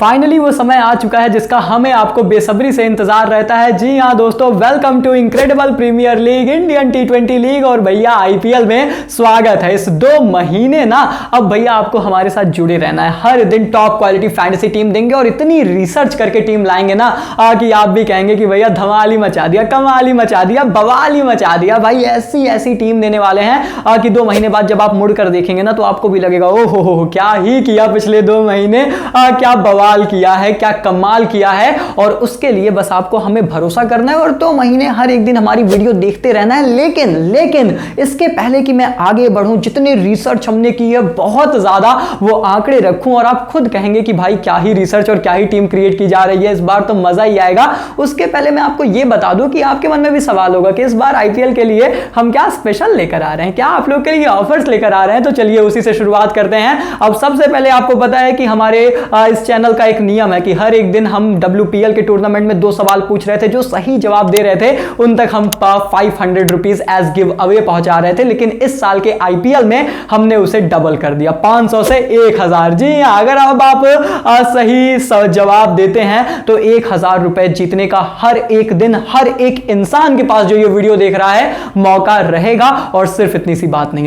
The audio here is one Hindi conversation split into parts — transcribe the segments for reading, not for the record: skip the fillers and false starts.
फाइनली वो समय आ चुका है जिसका हमें आपको बेसब्री से इंतजार रहता है। जी हाँ दोस्तों, welcome to incredible premier league, Indian टी20 लीग और भैया आईपीएल में स्वागत है। इस 2 महीने ना अब भैया आपको हमारे साथ जुड़े रहना है। हर दिन टॉप क्वालिटी फैंटेसी टीम देंगे और इतनी रिसर्च करके टीम लाएंगे ना कि आप भी कहेंगे कि भैया धमाल ही मचा दिया, कमाल ही मचा दिया, बवाल ही मचा दिया। भाई ऐसी ऐसी टीम देने वाले हैं कि 2 महीने बाद जब आप मुड़ कर देखेंगे ना तो आपको भी लगेगा ओहो क्या ही किया पिछले 2 महीने, क्या बवाल किया है, क्या कमाल किया है। और उसके लिए बस आपको हमें भरोसा करना है और 2 महीने हर एक दिन हमारी वीडियो देखते रहना है। लेकिन इसके पहले कि मैं आगे बढ़ूं, जितनी रिसर्च हमने की है बहुत ज्यादा वो आंकड़े रखूं और आप खुद कहेंगे कि भाई क्या ही रिसर्च और क्या ही टीम क्रिएट की जा रही है, इस बार तो मजा ही आएगा। उसके पहले मैं आपको यह बता दूं कि आपके मन में भी सवाल होगा कि इस बार आईपीएल के लिए हम क्या स्पेशल लेकर आ रहे हैं, क्या आप लोग के लिए ऑफर्स लेकर आ रहे हैं। तो चलिए उसी से शुरुआत करते हैं। अब सबसे पहले आपको पता है कि हमारे इस चैनल का एक नियम है कि हर एक दिन हम WPL के टूर्नामेंट में 2 सवाल पूछ रहे थे, जो सही जवाब दे रहे थे उन तक हम 500 रुपीज एज गिव अवे पहुंचा रहे थे। लेकिन इस साल के आईपीएल में हमने उसे डबल कर दिया, 500 से 1000। जी हाँ, अगर अब आप सही जवाब देते हैं तो 1000 रुपए जीतने का हर एक दिन हर एक इंसान के पास जो ये वीडियो देख रहा है मौका रहेगा। और सिर्फ इतनी सी बात नहीं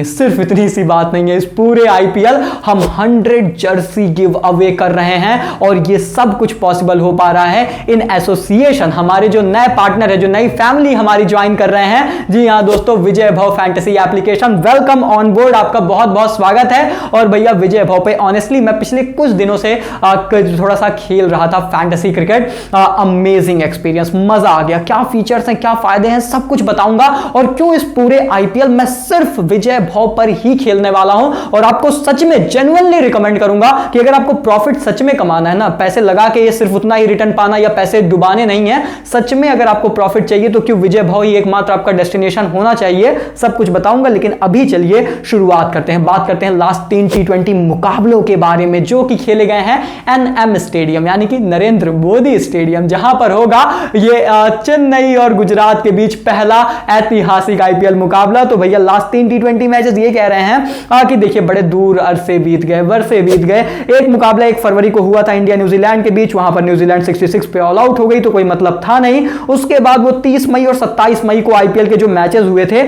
है, इस पूरे आईपीएल हम 100 जर्सी गिव अवे कर रहे हैं और ये सब कुछ पॉसिबल हो पा रहा है इन एसोसिएशन हमारे जो नए पार्टनर है, जो नई फैमिली हमारी ज्वाइन कर रहे हैं। जी हां दोस्तों, विजय भव fantasy application, welcome on board, आपका बहुत बहुत स्वागत है। और भैया विजय भव पे ऑनेस्टली मैं पिछले कुछ दिनों से थोड़ा सा खेल रहा था फैंटेसी क्रिकेट। अमेजिंग एक्सपीरियंस, मजा आ गया। क्या फीचर्स हैं, क्या फायदे हैं, सब कुछ बताऊंगा और क्यों इस पूरे आईपीएल में सिर्फ विजय भव पर ही खेलने वाला हूं। और आपको सच में जेन्युइनली रिकमेंड करूंगा कि अगर आपको प्रॉफिट सच में कमाना है ना, पैसे लगा के ये सिर्फ उतना ही रिटर्न पाना या पैसे डुबाने नहीं है, सच में अगर आपको प्रॉफिट चाहिए तो क्यों विजय भव ही एकमात्र आपका डेस्टिनेशन होना चाहिए। सब कुछ बताऊंगा, लेकिन अभी चलिए शुरुआत करते हैं। बात करते हैं लास्ट 3 T20 मुकाबलों के बारे में जो कि खेले गए हैं NM स्टेडियम, यानी कि नरेंद्र मोदी स्टेडियम, जहां पर होगा ये चेन्नई और गुजरात के बीच पहला ऐतिहासिक आईपीएल मुकाबला। तो भैया लास्ट 3 T20 मैचेस ये कह रहे हैं कि देखिए बड़े दूर अरसे बीत गए, वर्षे बीत गए। एक मुकाबला 1 फरवरी को हुआ था इंडिया न्यूजीलैंड के बीच, वहां पर न्यूजीलैंड 66 पे ऑल आउट हो गई तो कोई मतलब था नहीं। उसके बाद वो 30 मई और 27 मई को आईपीएल के जो मैचेस हुए थे,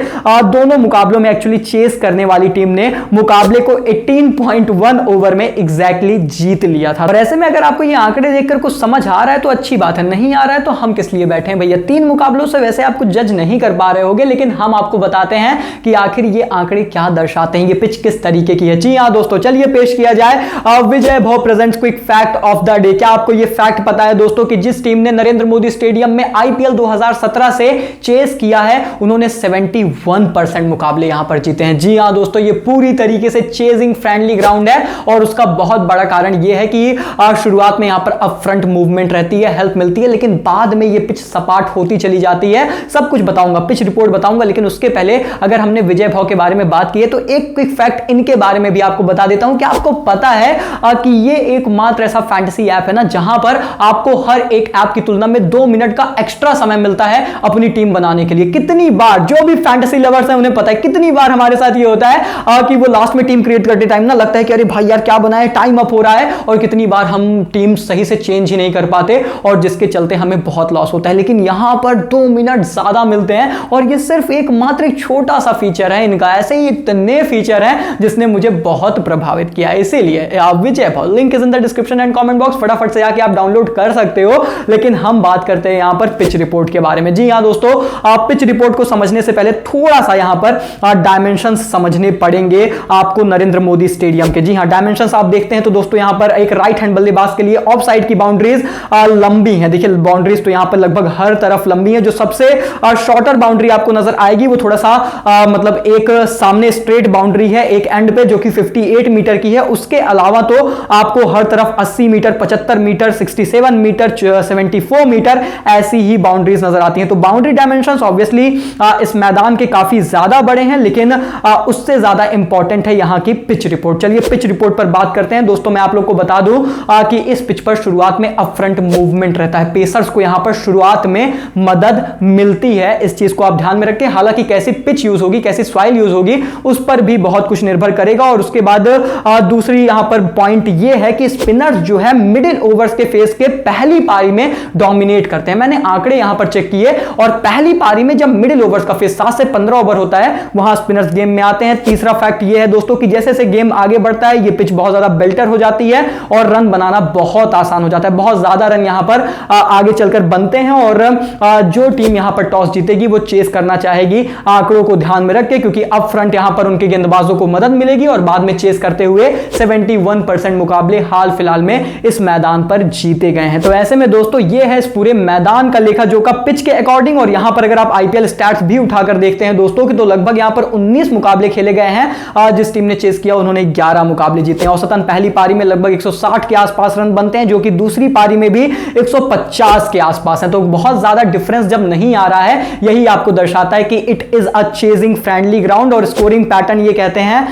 दोनों मुकाबलों में एक्चुअली चेस करने वाली टीम ने मुकाबले को 18.1 ओवर में एग्जैक्टली जीत लिया था। और ऐसे में अगर आपको ये आंकड़े देखकर कुछ समझ आ रहा है तो अच्छी बात है, नहीं आ रहा है तो हम किस लिए बैठे हैं भैया। 3 मुकाबलों से वैसे आप कुछ जज नहीं कर पा रहे होंगे, लेकिन हम आपको बताते हैं कि आखिर ये आंकड़े क्या दर्शाते हैं, ये पिच किस तरीके की है। जी हाँ दोस्तों, चलिए पेश किया जाए विजय भव presents quick fact of the day. क्या आपको ये फैक्ट पता है दोस्तों कि जिस टीम ने नरेंद्र मोदी स्टेडियम में आईपीएल 2017 से चेस किया है, उन्होंने 71% मुकाबले यहां पर जीते हैं। जी हां दोस्तों, ये पूरी तरीके से चेजिंग फ्रेंडली ग्राउंड है और उसका बहुत बड़ा कारण यह है कि शुरुआत में यहां पर अप फ्रंट मूवमेंट रहती है, हेल्प मिलती है, लेकिन बाद में ये पिच सपाट होती चली जाती है। सब कुछ बताऊंगा, पिच रिपोर्ट बताऊंगा, लेकिन उसके पहले अगर हमने विजय भव के बारे में बात की है तो एक क्विक फैक्ट इनके बारे में भी आपको बता देता हूं कि आपको पता है कि ये एकमात्र ऐसा फैंटेसी ऐप है ना जहां पर आपको हर एक ऐप की तुलना में 2 मिनट का एक्स्ट्रा समय मिलता है अपनी टीम बनाने के लिए। कितनी बार जो भी फैंटेसी लवर्स हैं उन्हें पता है, कितनी बार हमारे साथ ये होता है कि वो लास्ट में टीम क्रिएट करते टाइम ना लगता है कि अरे भाई यार क्या बनाए, टाइम अप हो रहा है, और कितनी बार हम टीम सही से चेंज ही नहीं कर पाते और जिसके चलते हमें बहुत लॉस होता है। लेकिन यहां पर 2 मिनट ज्यादा मिलते हैं और ये सिर्फ एकमात्र एक छोटा सा फीचर है इनका। ऐसे ही इतने फीचर हैं जिसने मुझे बहुत प्रभावित किया, इसीलिए विजय भव, link is in the description and comment box, फटाफट से जाके आप डाउनलोड कर सकते हो। लेकिन हम बात करते हैं यहां पर पिच रिपोर्ट के बारे में। जी हां दोस्तों, पिच रिपोर्ट को समझने से पहले थोड़ा सा यहां पर डायमेंशंस समझने पड़ेंगे आपको नरेंद्र मोदी स्टेडियम के। जी हां, डायमेंशंस आप देखते हैं तो दोस्तों यहां पर एक राइट हैंड बल्लेबाज के लिए ऑफ साइड की बाउंड्रीज लंबी है। देखिए बाउंड्रीज तो यहां पर लगभग हर तरफ लंबी है। जो सबसे शॉर्टर बाउंड्री आपको नजर आएगी वो थोड़ा सा मतलब एक सामने स्ट्रेट बाउंड्री है एक एंड पे जो कि 58 मीटर की है। उसके अलावा तो आपको हर तरफ 80 मीटर, 75 मीटर, 67 मीटर, 74 मीटर ऐसी ही बाउंड्रीज नजर आती हैं। तो बाउंड्री डायमेंशंस ऑब्वियसली इस मैदान के काफी ज्यादा बड़े हैं, लेकिन उससे ज्यादा इंपॉर्टेंट है यहां की पिच रिपोर्ट। चलिए पिच रिपोर्ट पर बात करते हैं दोस्तों। मैं आप लोग को बता दूं कि इस पिच पर शुरुआत में अप फ्रंट मूवमेंट रहता है, पेसर्स को यहां पर शुरुआत में मदद मिलती है, इस चीज को आप ध्यान में रखें। हालांकि कैसी पिच यूज होगी, कैसी सॉइल यूज होगी, उस पर भी बहुत कुछ निर्भर करेगा। और उसके बाद दूसरी यहां पर पॉइंट यह है कि स्पिनर्स जो जो है मिडिल ओवर्स के फेज के पहली पारी में डोमिनेट करते हैं। मैंने आंकड़े यहां पर चेक किए और पहली पारी में जब मिडिल ओवर्स का फेज 7 से 15 ओवर होता है वहां स्पिनर्स गेम में आते हैं। तीसरा फैक्ट यह है दोस्तों कि जैसे जैसे गेम आगे बढ़ता है ये पिच बहुत ज्यादा बेल्टर हो जाती है और रन बनाना बहुत आसान हो जाता है। बहुत ज्यादा रन यहां पर आगे चलकर बनते हैं और जो टीम यहां पर टॉस जीतेगी वो चेस करना चाहेगी आंकड़ों को ध्यान में रख के, क्योंकि अप फ्रंट यहां पर उनके गेंदबाजों को मदद मिलेगी और बाद में चेस करते हुए 71% मुकाबले हाल फिलहाल में इस मैदान पर जीते गए हैं। तो ऐसे में दोस्तों ये है इस पूरे मैदान का लेखा जोखा पिच के अकॉर्डिंग। और यहां पर अगर आप आईपीएल स्टैट्स भी उठाकर देखते हैं दोस्तों की तो लगभग यहां पर 19 मुकाबले खेले गए हैं। जिस टीम ने चेस किया उन्होंने 11 मुकाबले जीते हैं। औसतन पहली पारी में लगभग 160 के आसपास रन बनते हैं, जो कि दूसरी पारी में भी 150 के आसपास है। तो बहुत ज्यादा डिफरेंस जब नहीं आ रहा है यही आपको दर्शाता है कि it is a chasing friendly ground. और स्कोरिंग पैटर्न ये कहते हैं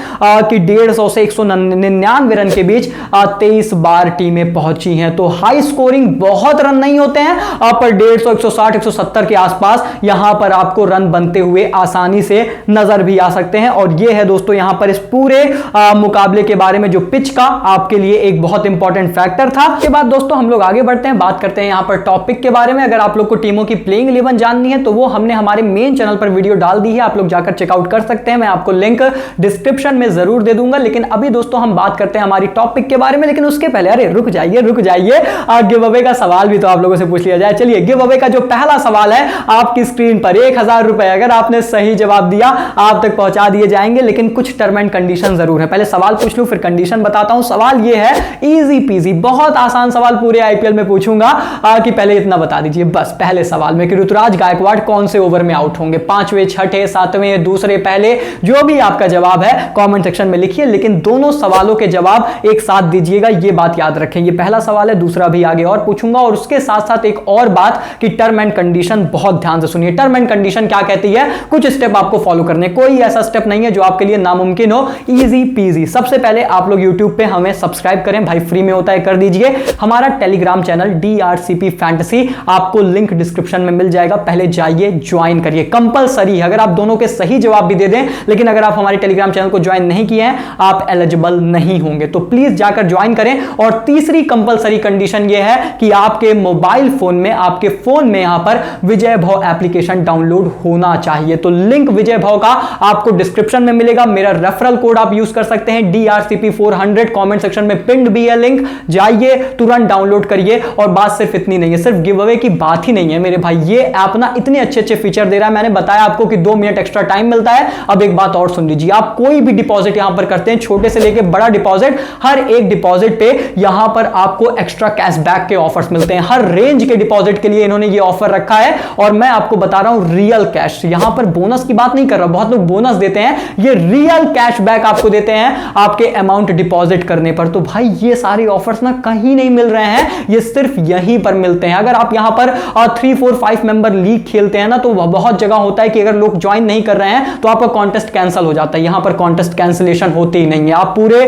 कि 150 से 199 रन के बीच 23 बार टीमें पहुंची हैं। तो हाई स्कोरिंग बहुत रन नहीं होते हैं पर 150, 160, 170 के आसपास यहां पर आपको रन बनते हुए आसानी से नजर भी आ सकते हैं। और यह है दोस्तों यहां पर इस पूरे मुकाबले के बारे में जो पिच का आपके लिए एक बहुत इंपॉर्टेंट फैक्टर था। के बाद दोस्तों हम लोग आगे बढ़ते हैं, बात करते हैं यहां पर टॉपिक के बारे में। अगर आप लोग को टीमों की प्लेइंग 11 जाननी है तो वो हमने हमारे मेन चैनल पर वीडियो डाल दी है, आप लोग जाकर चेकआउट कर सकते हैं। मैं आपको लिंक डिस्क्रिप्शन में जरूर दे दूंगा। लेकिन अभी दोस्तों हम बात करते हैं हमारी टॉपिक के बारे में। लेकिन उसके पहले अरे रुक जाइए गिव अवे का सवाल भी तो आप लोगों से पूछ लिया जाए। चलिए गिव अवे का जो पहला सवाल है आपकी स्क्रीन पर 1000 रुपए अगर आपने सही जवाब दिया आप तक पहुंचा दिए जाएंगे। लेकिन कुछ टर्म एंड कंडीशन जरूर है। पहले सवाल पूछ लूं फिर कंडीशन बताता हूं। सवाल ये है इजी पीजी, बहुत आसान सवाल पूरे आईपीएल में पूछूंगा कि पहले इतना बता दीजिए बस पहले सवाल में कि ऋतुराज गायकवाड़ कौन से ओवर में आउट होंगे, 5वें, 6ठे, 7वें, दूसरे, पहले, जो भी आपका जवाब है कमेंट सेक्शन में लिखिए। लेकिन दोनों सवालों के जवाब एक साथ दीजिएगा, ये बात याद रखें। ये पहला सवाल है, दूसरा भी आगे और पूछूंगा। और उसके साथ साथ एक और बात कि टर्म एंड कंडीशन बहुत ध्यान से सुनिए। टर्म एंड कंडीशन क्या कहती है, कुछ स्टेप आपको फॉलो करने, कोई ऐसा स्टेप नहीं है जो आपके लिए नामुमकिन हो, इजी पीजी। सबसे पहले आप लोग YouTube पे हमें सब्सक्राइब करें भाई, फ्री में होता है, कर दीजिए। हमारा टेलीग्राम चैनल DRCP फैंटेसी आपको लिंक डिस्क्रिप्शन में मिल जाएगा, पहले जाइए ज्वाइन करिए, कंपलसरी है। अगर आप दोनों के सही जवाब भी दे दें लेकिन अगर आप हमारे टेलीग्राम चैनल को ज्वाइन नहीं किए हैं आप एलिजिबल नहीं होंगे, तो प्लीज जाकर ज्वाइन करें। और तीसरी कंपलसरी कंडीशन यह है कि आपके मोबाइल फोन में, आपके फोन में यहां पर विजय भव एप्लीकेशन डाउनलोड होना चाहिए। तो लिंक विजय भव का आपको डिस्क्रिप्शन में मिलेगा। मेरा रेफरल कोड आप यूज कर सकते हैं DRCP400, कमेंट सेक्शन में पिंड भी है लिंक, जाइए तुरंत डाउनलोड करिए। और बात सिर्फ इतनी नहीं है, सिर्फ गिव अवे की बात ही नहीं है मेरे भाई, ये ऐप ना इतने अच्छे अच्छे फीचर दे रहा है। मैंने बताया आपको कि 2 मिनट एक्स्ट्रा टाइम मिलता है। अब एक बात और सुन लीजिए, आप कोई भी डिपॉजिट यहां पर करते हैं, छोटे से लेके बड़ा डिपॉजिट, हर एक डिपॉजिट पे यहां पर आपको एक्स्ट्रा कैशबैक के ऑफर्स मिलते हैं। हर रेंज के डिपॉजिट के लिए इन्होंने ये ऑफर रखा है और मैं आपको बता रहा हूं रियल कैश, यहां पर बोनस की बात नहीं कर रहा, बहुत लोग बोनस देते हैं, ये रियल कैशबैक आपको देते हैं आपके अमाउंट डिपॉजिट करने पर। तो भाई ये सारे ऑफर्स ना कहीं नहीं मिल रहे हैं, ये सिर्फ यहीं पर मिलते हैं। अगर आप यहां पर 3, 4, 5 मेंबर लीग खेलते हैं ना तो बहुत जगह होता है कि अगर लोग ज्वाइन नहीं कर रहे हैं तो आपका कॉन्टेस्ट कैंसिल हो जाता है। यहां पर कॉन्टेस्ट कैंसिलेशन होती ही नहीं है, आप पूरे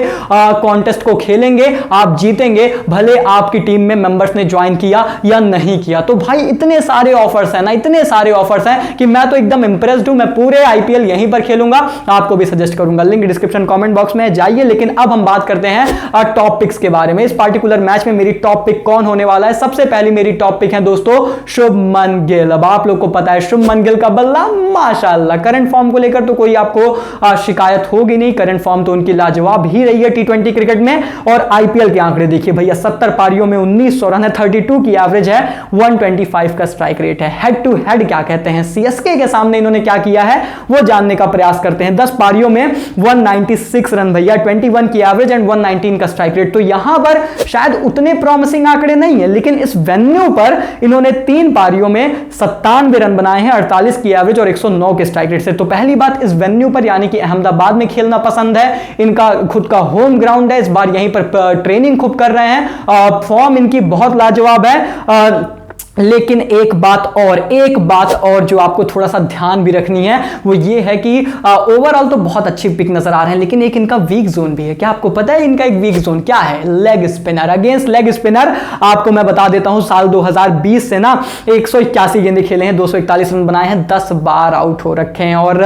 कॉन्टेस्ट को खेलेंगे, आप जीतेंगे, भले आपकी टीम में मेंबर्स ने ज्वाइन किया या नहीं किया। तो भाई इतने सारे ऑफर्स हैं ना, इतने सारे ऑफर्स हैं कि मैं तो एकदम इंप्रेस्ड हूं। मैं पूरे आईपीएल यहीं पर खेलूंगा, आपको भी सजेस्ट करूंगा, लिंक डिस्क्रिप्शन कमेंट बॉक्स में जाइए। लेकिन अब हम बात करते हैं टॉप पिक्स के बारे में। इस पार्टिकुलर मैच में मेरी टॉप पिक कौन होने वाला है, सबसे पहली मेरी टॉप पिक है दोस्तों शुभमन गिल। अब आप लोग को पता है शुभमन गिल का बल्ला माशाल्लाह, करंट फॉर्म को लेकर तो कोई आपको शिकायत होगी नहीं, करंट फॉर्म तो उनकी लाजवाब ही रही है T20 क्रिकेट में। और आईपीएल के आंकड़े देखिए भैया, 70 पारियों में 1900 रन है, 32 की एवरेज है, 125 का स्ट्राइक रेट है। हेड टू हेड क्या कहते हैं, CSK के सामने इन्होंने क्या किया है वो जानने का प्रयास करते हैं। 10 पारियों में 196 रन भैया, 21 की एवरेज एंड 119 का स्ट्राइक रेट। तो यहां पर शायद उतने प्रॉमिसिंग आंकड़े नहीं है, लेकिन इस वेन्यू पर इन्होंने 3 पारियों में 97 रन बनाए हैं, 48 की एवरेज और 109 के स्ट्राइक रेट से। तो पहली बात इस वेन्यू पर यानी कि अहमदाबाद में खेलना पसंद है, इनका खुद का होम ग्राउंड है, इस बार यहीं पर ट्रेनिंग खूब कर रहे हैं, फॉर्म इनकी बहुत लाजवाब है। लेकिन एक बात और जो आपको थोड़ा सा ध्यान भी रखनी है वो ये है कि ओवरऑल तो बहुत अच्छी पिक नजर आ रहे हैं, लेकिन एक इनका वीक जोन भी है। क्या आपको पता है इनका एक वीक जोन क्या है? Leg spinner. Against leg spinner आपको मैं बता देता हूं, साल 2020 से ना 181 गेंदें खेले हैं, 241 रन बनाए हैं, 10 बार आउट हो रखे हैं। और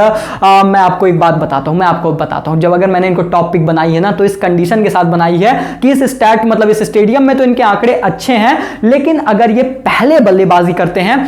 मैं आपको एक बात बताता हूं, जब अगर मैंने इनको टॉप पिक बनाई है ना तो इस कंडीशन के साथ बनाई है कि इस स्टैट मतलब इस स्टेडियम में तो इनके आंकड़े अच्छे हैं, लेकिन अगर ये पहले बल्लेबाजी करते हैं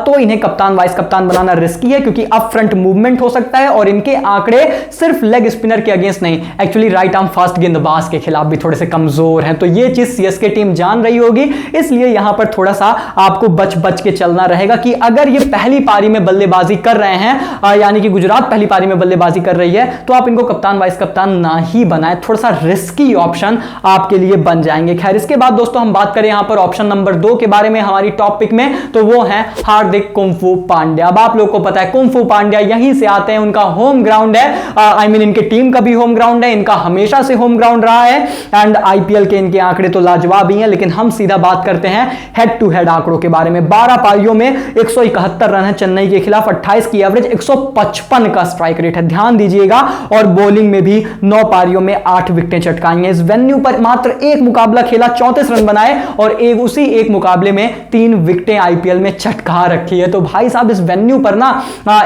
तो इन्हें कप्तान वाइस कप्तान बनाना रिस्की है, क्योंकि अप फ्रंट मूवमेंट हो सकता है और इनके आंकड़े सिर्फ लेग स्पिनर के अगेंस्ट नहीं, एक्चुअली राइट आर्म फास्ट गेंदबाज के खिलाफ भी थोड़े से कमजोर हैं। तो ये चीज सीएसके टीम जान रही होगी, इसलिए यहां पर थोड़ा सा आपको बच के चलना रहेगा कि अगर ये पहली पारी में बल्लेबाजी कर रहे हैं, यानी कि गुजरात पहली पारी में बल्लेबाजी कर रही है, तो आप इनको कप्तान वाइस कप्तान ना ही बनाए, थोड़ा सा रिस्की ऑप्शन आपके लिए बन जाएंगे। खैर, इसके बाद दोस्तों हम बात करें यहां पर ऑप्शन नंबर 2 के बारे में हमारी टॉप पिक में, तो वो है हार्दिक कुंफू पांड्या। अब आप लोगों को पता है कुंफू पांड्या यहीं से आते हैं, उनका होम ग्राउंड है, इनके टीम का भी होम ग्राउंड है, इनका हमेशा से होम ग्राउंड रहा है एंड आईपीएल के इनके आंकड़े तो लाजवाब ही हैं। लेकिन हम सीधा बात करते हैं हेड टू हेड आंकड़ों के बारे में। 12 पारियों में 171 रन है चेन्नई के खिलाफ, 28 की एवरेज, 155 का स्ट्राइक रेट है, ध्यान दीजिएगा। और बॉलिंग में भी 9 पारियों में 8 विकेटें चटकाई हैं। इस वेन्यू पर मात्र एक मुकाबला खेला, 34 रन बनाए और उसी एक मुकाबले में 3 विकेटें आईपीएल में चटका रखी है। तो भाई साहब इस वेन्यू पर ना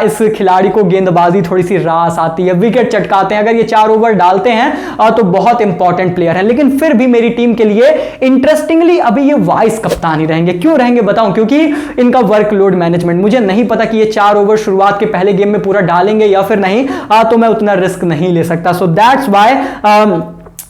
इस खिलाड़ी को गेंदबाजी थोड़ी सी रास आती है, विकेट चटकाते हैं। अगर ये 4 ओवर डालते हैं तो बहुत इंपॉर्टेंट प्लेयर है, लेकिन फिर भी मेरी टीम के लिए इंटरेस्टिंगली अभी ये वाइस कप्तान ही रहेंगे। क्यों रहेंगे बताऊं? क्योंकि इनका वर्कलोड मैनेजमेंट, मुझे नहीं पता कि ये 4 ओवर शुरुआत के पहले गेम में पूरा डालेंगे या फिर नहीं, तो मैं उतना रिस्क नहीं ले सकता। So that's why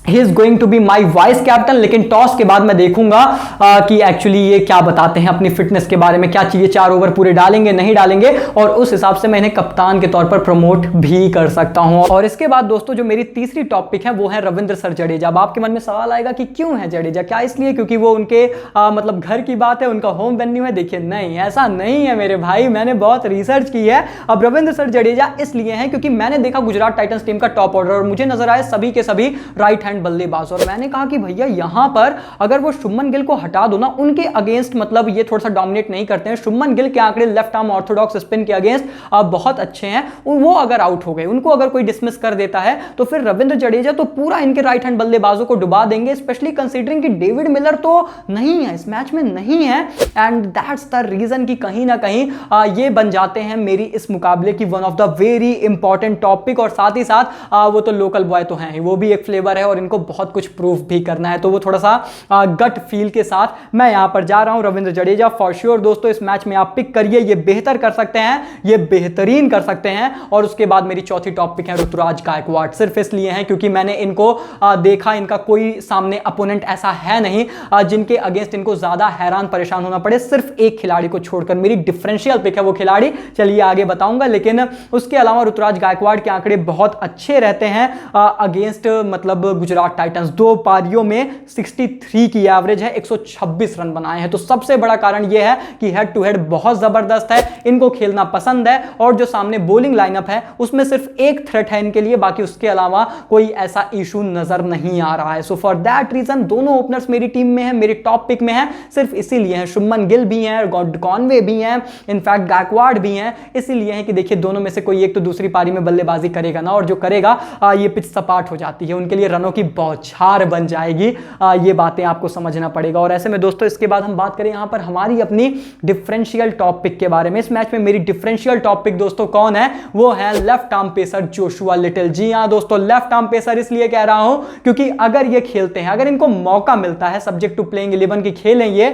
he is going to be my vice captain. लेकिन टॉस के बाद मैं देखूंगा कि एक्चुअली ये क्या बताते हैं अपनी फिटनेस के बारे में, क्या चाहिए, 4 ओवर पूरे डालेंगे नहीं डालेंगे, और उस हिसाब से मैं इन्हें कप्तान के तौर पर प्रमोट भी कर सकता हूं। और इसके बाद दोस्तों जो मेरी तीसरी टॉपिक है वो है रविंद्र सर जडेजा। अब आपके मन में सवाल आएगा कि क्यों है जडेजा? क्या इसलिए क्योंकि वो उनके मतलब घर की बात है, उनका होम वेन्यू है? देखिए नहीं, ऐसा नहीं है मेरे भाई, मैंने बहुत रिसर्च की है। अब रविंद्र सर जडेजा इसलिए है क्योंकि मैंने देखा गुजरात टाइटंस टीम का टॉप ऑर्डर और मुझे नजर आए सभी के सभी राइट हैंड बल्लेबाज, और मैंने कहा कि भैया यहां पर अगर वो शुभमन गिल को हटा दो ना, उनके अगेंस्ट मतलब ये थोड़ा सा डोमिनेट नहीं करते हैं। शुभमन गिल के आंकड़े लेफ्ट आर्म ऑर्थोडॉक्स स्पिन के अगेंस्ट बहुत अच्छे हैं, वो अगर आउट हो गए, उनको अगर कोई डिसमिस कर देता है, तो फिर रविंद्र जडेजा तो पूरा इनके राइट हैंड बल्लेबाजों को डुबा देंगे, स्पेशली कंसीडरिंग कि डेविड मिलर तो नहीं है इस मैच में, नहीं है। एंड दैट्स द रीजन कि कहीं ना कहीं ये बन जाते हैं मेरी इस मुकाबले की one of the very important topic. और साथ ही साथ वो तो लोकल बॉय तो हैं, वो भी एक फ्लेवर है और इनको बहुत कुछ प्रूफ भी करना है, तो वो थोड़ा सा गट फील के साथ मैं यहां पर जा रहा हूं। रविंद्र जडेजा फॉर श्योर दोस्तों इस मैच में आप पिक करिए, ये बेहतर कर सकते हैं, ये बेहतरीन कर सकते हैं। और उसके बाद मेरी चौथी टॉपिक है ऋतुराज गायकवाड़, सिर्फ इसलिए है क्योंकि मैंने इनको देखा, इनका कोई सामने अपोनेंट ऐसा है नहीं जिनके अगेंस्ट इनको ज्यादा हैरान परेशान होना पड़े, सिर्फ एक खिलाड़ी को छोड़कर मेरी डिफरेंशियल पिक है वो खिलाड़ी, चलिए आगे बताऊंगा। लेकिन उसके अलावा ऋतुराज गायकवाड़ के आंकड़े बहुत अच्छे रहते हैं अगेंस्ट मतलब गुजरात टाइटंस। 2 पारियों में 63 की एवरेज है, 126 रन बनाए हैं। तो सबसे बड़ा कारण यह है कि हेड टू हेड बहुत जबरदस्त है, इनको खेलना पसंद है, और जो सामने बॉलिंग लाइनअप है उसमें सिर्फ एक थ्रेट है इनके लिए, बाकी उसके अलावा कोई ऐसा इशू नजर नहीं आ रहा है। सो फॉर दैट रीजन दोनों ओपनर्स मेरी टीम में है, मेरी टॉप पिक में है, सिर्फ इसीलिए है। शुभमन गिल भी है, कॉनवे भी है, इनफैक्ट गायकवाड़ भी है, इसीलिए है कि देखिए दोनों में से कोई एक तो दूसरी पारी में बल्लेबाजी करेगा ना, और जो करेगा ये पिच सपाट हो जाती है, उनके लिए रनों की बौछार बन जाएगी। ये बातें आपको समझना पड़ेगा। और ऐसे में दोस्तों इसके बाद हम बात करें यहां पर हमारी अपनी डिफरेंशियल टॉप पिक के बारे में। इस मैच में मेरी डिफरेंशियल टॉप पिक दोस्तों कौन है? वो है left arm pacer Joshua Little. जी हां दोस्तों, लेफ्ट आर्म पेसर इसलिए कह रहा हूं क्योंकि अगर ये खेलते हैं, अगर इनको मौका मिलता है सब्जेक्ट टू प्लेइंग 11 की खेलेंगे,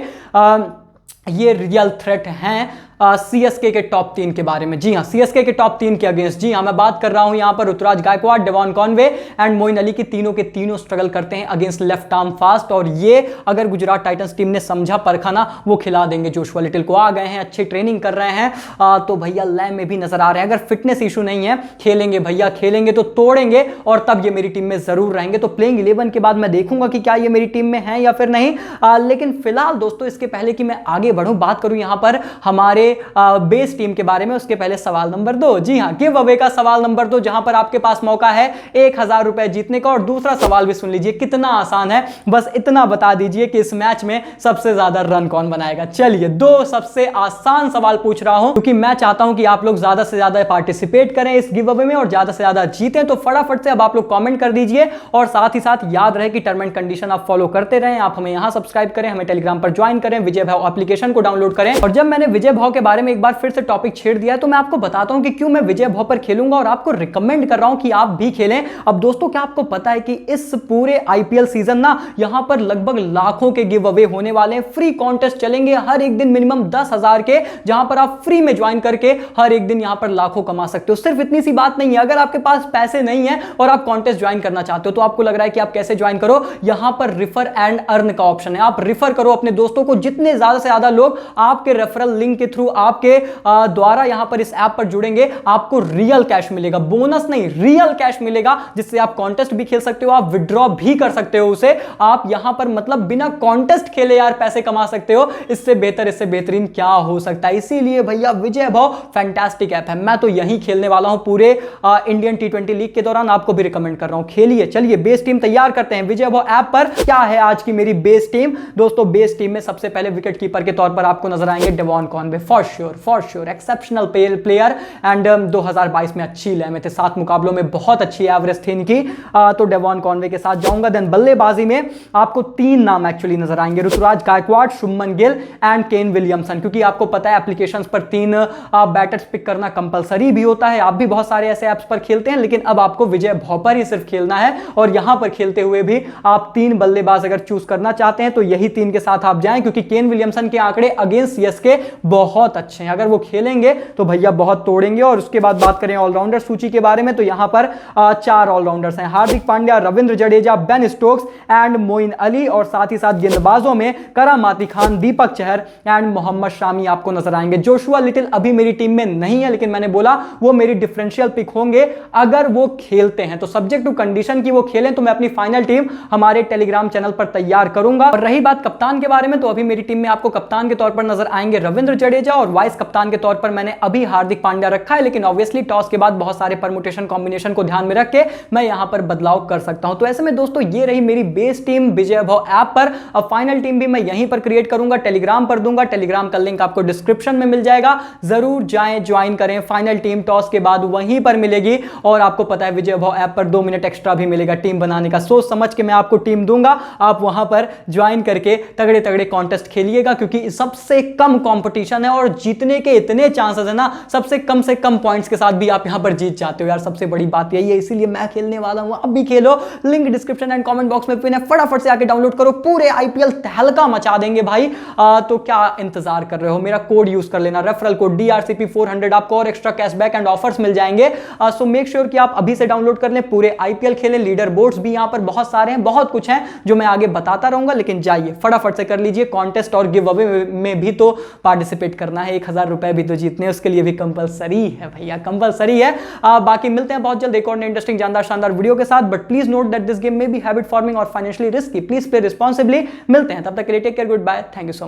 ये रियल थ्रेट हैं सीएसके के टॉप 3 के बारे में। जी हां, सीएसके के टॉप 3 के अगेंस्ट। जी हां, मैं बात कर रहा हूं यहां पर Ruturaj Gaikwad, Devon Conway and Moin Ali की, तीनों के तीनों स्ट्रगल करते हैं अगेंस्ट लेफ्ट आर्म फास्ट, और ये अगर गुजरात टाइटंस टीम ने समझा परखा ना, वो खिला देंगे जोशुआ लिटिल को। आ गए हैं, अच्छी ट्रेनिंग कर रहे हैं, तो भैया लय में भी नजर आ रहे हैं। अगर फिटनेस इशू नहीं है, खेलेंगे भैया, खेलेंगे तो तोड़ेंगे, और तब ये मेरी टीम में जरूर रहेंगे। तो प्लेइंग 11 के बाद मैं देखूंगा कि क्या ये मेरी टीम में है या फिर नहीं। लेकिन फिलहाल दोस्तों इसके पहले कि मैं आगे बढ़ूं, बात करूं यहां पर हमारे हमारे बेस टीम के बारे में, उसके पहले सवाल नंबर 2। जी हाँ, गिव अवे का सवाल नंबर 2, जहां पर आपके पास मौका है 1000 रुपए जीतने का। और दूसरा सवाल भी सुन लीजिए, कितना आसान है, बस इतना बता दीजिए कि इस मैच में सबसे ज्यादा रन कौन बनाएगा। चलिए, 2 सबसे आसान सवाल पूछ रहा हूं, क्योंकि मैं चाहता हूं कि आप लोग ज्यादा से ज्यादा पार्टिसिपेट करें इस गिव अवे में और ज्यादा से ज्यादा जीतें। तो फटाफट से अब आप लोग कमेंट कर दीजिए, और साथ ही साथ याद रहे कि टर्म एंड कंडीशन आप फॉलो करते रहें। आप हमें यहां सब्सक्राइब करें, हमें टेलीग्राम पर ज्वाइन करें, विजय भाव एप्लीकेशन को डाउनलोड करें। और जब मैंने विजय भाव के बारे में एक बार फिर से टॉपिक छेड़ दिया है, तो मैं आपको बताता हूं कि क्यों मैं विजय भाव पर खेलूंगा और आपको रिकमेंड कर रहा हूं कि आप भी खेलें। अब दोस्तों, क्या आपको पता है कि इस पूरे आईपीएल सीजन ना यहां पर लगभग लाखों के गिव अवे होने वाले हैं, फ्री कॉन्टेस्ट चलेंगे हर एक दिन मिनिमम 10,000 के, जहां पर आप फ्री में ज्वाइन करके हर एक दिन यहां पर लाखों कमा सकते हो। सिर्फ इतनी सी बात नहीं है, अगर आपके पास पैसे नहीं है और आप कॉन्टेस्ट ज्वाइन करना चाहते हो, तो आपको लग रहा है कि आप कैसे ज्वाइन करो, यहां पर रिफर एंड अर्न का ऑप्शन है। आप रिफर करो अपने दोस्तों को, जितने ज्यादा से ज्यादा लोग आपके रेफरल लिंक के थ्रू आपके द्वारा यहां पर इस ऐप पर जुड़ेंगे, आपको रियल कैश मिलेगा, बोनस नहीं, रियल कैश मिलेगा, जिससे आप कॉन्टेस्ट भी खेल सकते हो, आप विड्रॉ भी कर सकते हो उसे। आप यहां पर मतलब बिना कॉन्टेस्ट खेले यार पैसे कमा सकते हो। इससे बेहतर, इससे बेहतरीन क्या हो सकता है। इसीलिए भैया विजय भाव फैंटास्टिक ऐप है। मैं तो यही खेलने वाला हूं पूरे इंडियन टी20 लीग के दौरान, आपको भी रिकमेंड कर रहा हूं, खेलिए। चलिए बेस टीम तैयार करते हैं विजय भाव ऐप पर। क्या है आज की मेरी बेस टीम? दोस्तों, बेस टीम में सबसे पहले विकेट कीपर के तौर पर आपको नजर आएंगे Devon Conway, for sure exceptional player and 2022 में अच्छी लय में थे, 7 मुकाबलों में बहुत अच्छी एवरेज थी इनकी, तो डेवॉन कॉनवे के साथ जाऊंगा। देन बल्लेबाजी में आपको 3 नाम एक्चुअली नजर आएंगे, Ruturaj Gaikwad, Shubman Gill and Kane Williamson, क्योंकि आपको पता है एप्लीकेशंस पर 3 बैटर्स पिक करना कंपलसरी भी होता है। आप भी बहुत सारे ऐसे ऐप्स पर खेलते हैं, लेकिन अब आपको विजय भाव पर ही सिर्फ खेलना है। और यहां पर खेलते हुए भी आप 3 बल्लेबाज अगर चूज करना चाहते हैं तो यही 3 के साथ आप जाएं, क्योंकि केन विलियमसन के आंकड़े अगेंस्ट सीएसके बहुत अच्छे हैं। अगर वो खेलेंगे तो भैया बहुत तोड़ेंगे। और उसके बाद बात करें ऑलराउंडर सूची के बारे में, तो यहां पर 4 ऑलराउंडर्स हैं, Hardik Pandya, Ravindra Jadeja, Ben Stokes and Moin Ali. और साथ ही साथ गेंदबाजों में करामाती खान, दीपक चहर एंड मोहम्मद शामी आपको नजर आएंगे। जोशुआ लिटिल अभी मेरी टीम में नहीं है, लेकिन मैंने बोला वो मेरी डिफरेंशियल पिक होंगे अगर वो खेलते हैं। तो सब्जेक्ट टू कंडीशन की वो खेलें तो मैं अपनी फाइनल टीम हमारे टेलीग्राम चैनल पर तैयार करूंगा। और रही बात कप्तान के बारे में, तो अभी मेरी टीम में आपको कप्तान के तौर पर नजर आएंगे रविंद्र जडेजा, और वाइस कप्तान के तौर पर मैंने अभी हार्दिक पांड्या रखा है। लेकिन ऑब्वियसली टॉस के बाद बहुत सारे परमुटेशन कॉम्बिनेशन को ध्यान में रख के मैं यहां पर बदलाव कर सकता हूं। तो ऐसे में दोस्तों, ये रही मेरी बेस टीम विजय भाव ऐप पर। अब फाइनल टीम भी मैं यहीं पर क्रिएट करूंगा, टेलीग्राम पर दूंगा। टेलीग्राम का लिंक आपको डिस्क्रिप्शन में मिल जाएगा, जरूर जाएं, ज्वाइन करें। फाइनल टीम टॉस के बाद वहीं पर मिलेगी। और आपको पता है विजय भाव ऐप पर 2 मिनट एक्स्ट्रा भी मिलेगा टीम बनाने का। सोच समझ के मैं आपको टीम दूंगा, आप वहां पर ज्वाइन करके तगड़े तगड़े कॉन्टेस्ट खेलिएगा, क्योंकि सबसे कम कंपटीशन है और जीतने के इतने चांसेस है ना, सबसे कम पॉइंट्स के साथ भी आप यहां पर जीत जाते हो यार। सबसे बड़ी बात यही है, इसीलिए मैं खेलने वाला हूं। अब भी खेलो, link description and comment box में पिन है, फटाफट से आके डाउनलोड करो। पूरे आईपीएल तहलका मचा देंगे भाई। तो क्या इंतजार कर रहे हो? मेरा कोड यूज कर लेना, रेफरल कोड DRCP400, आपको और एक्स्ट्रा कैशबैक एंड ऑफर्स मिल जाएंगे। सो मेक श्योर कि आप अभी से डाउनलोड कर लें, पूरे आईपीएल खेलें। लीडर बोर्ड्स भी यहां पर बहुत सारे हैं, बहुत कुछ है जो मैं आगे बताता रहूंगा, लेकिन जाइए फटाफट से कर लीजिए। कॉन्टेस्ट और गिव अवे में भी तो पार्टिसिपेट करना है, 1000 रुपए भी तो जीतने, उसके लिए भी कंपलसरी है भैया, कंपलसरी है। बाकी मिलते हैं बहुत जल्द एक और इंटरेस्टिंग जानदार शानदार वीडियो के साथ। But please note that this game में बी हैबिट फॉर्मिंग और financially risky, please play responsibly. मिलते हैं, तब तक के लिए take care, good bye, thank you so much.